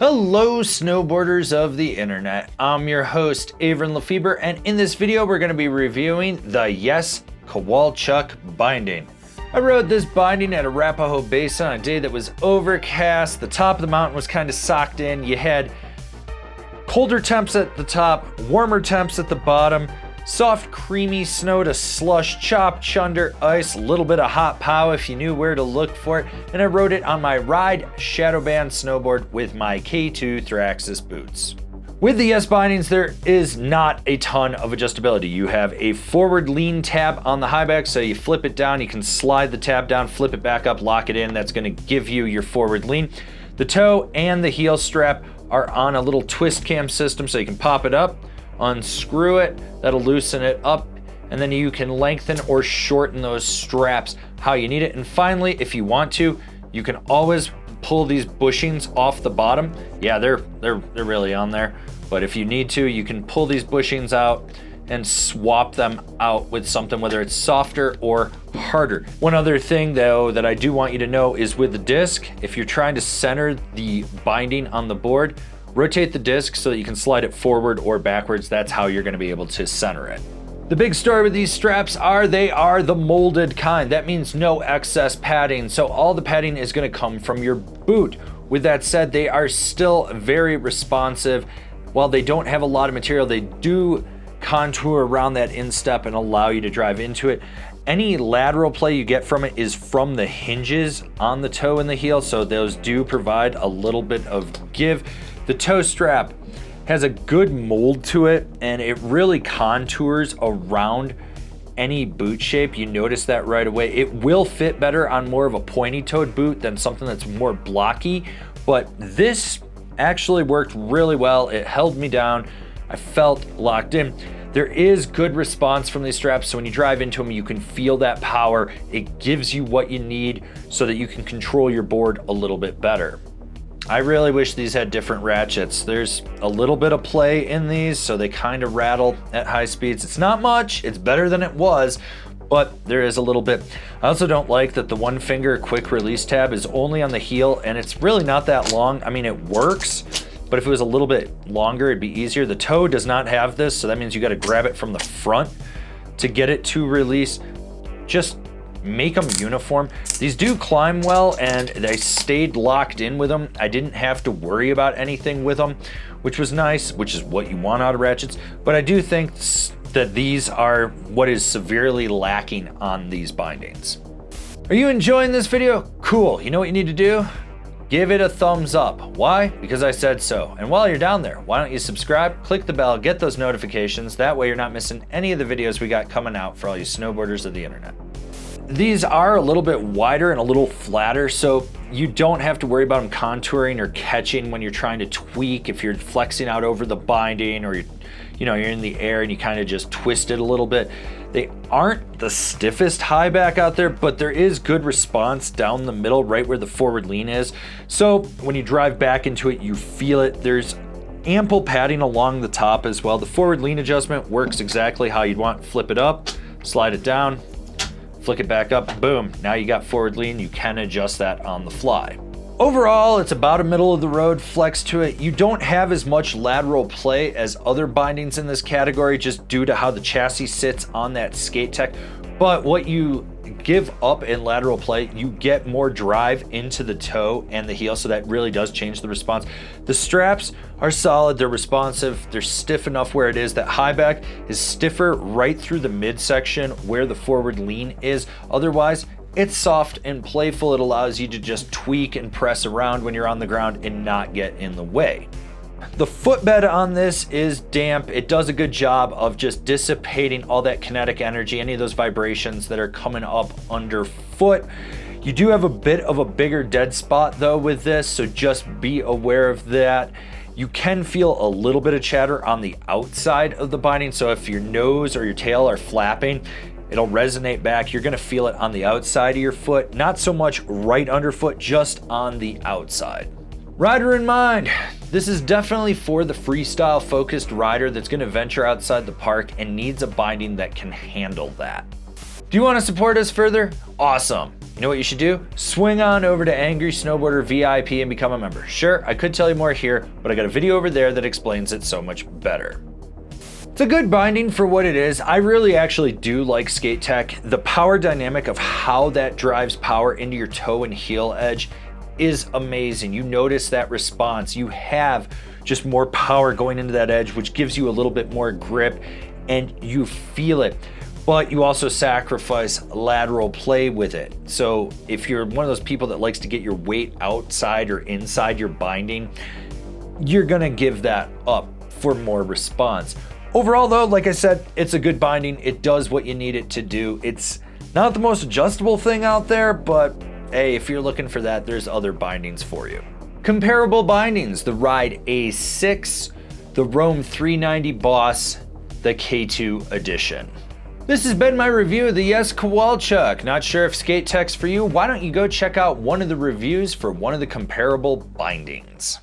Hello snowboarders of the internet, I'm your host Avran LeFeber, and in this video we're going to be reviewing the Kowalchuk binding. I rode this binding at Arapahoe Basin on a day that was overcast. The top of the mountain was kind of socked in. You had colder temps at the top, warmer temps at the bottom, soft creamy snow to slush, chop, chunder, ice, a little bit of hot pow if you knew where to look for it, and I rode it on my Ride Shadow Band snowboard with my K2 Thraxis boots. With the bindings, there is not a ton of adjustability. You have a forward lean tab on the high back, so you flip it down, you can slide the tab down, flip it back up, lock it in. That's going to give you your forward lean. The toe and the heel strap are on a little twist cam system, so you can pop it up, unscrew it, that'll loosen it up, and then you can lengthen or shorten those straps how you need it. And finally, if you want to, you can always pull these bushings off the bottom. Yeah, they're really on there, but if you need to, you can pull these bushings out and swap them out with something, whether it's softer or harder. One other thing though that I do want you to know is with the disc, if you're trying to center the binding on the board, rotate the disc so that you can slide it forward or backwards. That's how you're going to be able to center it. The big story with these straps are they are the molded kind. That means no excess padding, so all the padding is going to come from your boot. With that said, they are still very responsive. While they don't have a lot of material, they do contour around that instep and allow you to drive into it. Any lateral play you get from it is from the hinges on the toe and the heel, so those do provide a little bit of give. The toe strap has a good mold to it, and it really contours around any boot shape. You notice that right away. It will fit better on more of a pointy-toed boot than something that's more blocky, but this actually worked really well. It held me down. I felt locked in. There is good response from these straps, so when you drive into them, you can feel that power. It gives you what you need so that you can control your board a little bit better. I really wish these had different ratchets. There's a little bit of play in these, so they kind of rattle at high speeds. It's not much, it's better than it was, but there is a little bit. I also don't like that the one finger quick release tab is only on the heel, and it's really not that long. I mean, it works, but if it was a little bit longer, it'd be easier. The toe does not have this, so that means you got to grab it from the front to get it to release. Just make them uniform. These do climb well, and they stayed locked in with them. I didn't have to worry about anything with them, which was nice, which is what you want out of ratchets. But I do think that these are what is severely lacking on these bindings. Are you enjoying this video? Cool. You know what you need to do? Give it a thumbs up. Why? Because I said so. And while you're down there, why don't you subscribe, click the bell, get those notifications. That way you're not missing any of the videos we got coming out for all you snowboarders of the internet. These are a little bit wider and a little flatter, so you don't have to worry about them contouring or catching when you're trying to tweak. If you're flexing out over the binding, or you're in the air and you kind of just twist it a little bit. They aren't the stiffest high back out there, but there is good response down the middle, right where the forward lean is. So when you drive back into it, you feel it. There's ample padding along the top as well. The forward lean adjustment works exactly how you'd want. Flip it up, slide it down, flick it back up, boom. Now you got forward lean, you can adjust that on the fly. Overall, it's about a middle of the road flex to it. You don't have as much lateral play as other bindings in this category just due to how the chassis sits on that skate tech. But what you give up in lateral play, you get more drive into the toe and the heel, so that really does change the response. The straps are solid, they're responsive, they're stiff enough where it is. That high back is stiffer right through the midsection where the forward lean is. Otherwise, it's soft and playful. It allows you to just tweak and press around when you're on the ground and not get in the way. The footbed on this is damp. It does a good job of just dissipating all that kinetic energy, any of those vibrations that are coming up underfoot. You do have a bit of a bigger dead spot though with this, so just be aware of that. You can feel a little bit of chatter on the outside of the binding, so if your nose or your tail are flapping, it'll resonate back. You're gonna feel it on the outside of your foot, not so much right underfoot, just on the outside. Rider in mind, this is definitely for the freestyle focused rider that's gonna venture outside the park and needs a binding that can handle that. Do you wanna support us further? Awesome. You know what you should do? Swing on over to Angry Snowboarder VIP and become a member. Sure, I could tell you more here, but I got a video over there that explains it so much better. It's a good binding for what it is. I really actually do like Skate Tech. The power dynamic of how that drives power into your toe and heel edge is amazing. You notice that response. You have just more power going into that edge, which gives you a little bit more grip and you feel it. But you also sacrifice lateral play with it. So if you're one of those people that likes to get your weight outside or inside your binding, you're gonna give that up for more response. Overall though, like I said, it's a good binding. It does what you need it to do. It's not the most adjustable thing out there, but hey, if you're looking for that, there's other bindings for you. Comparable bindings, the Ride A6, the Roam 390 Boss, the K2 Edition. This has been my review of the Yes Kowalchuk. Not sure if Skate Tech's for you? Why don't you go check out one of the reviews for one of the comparable bindings.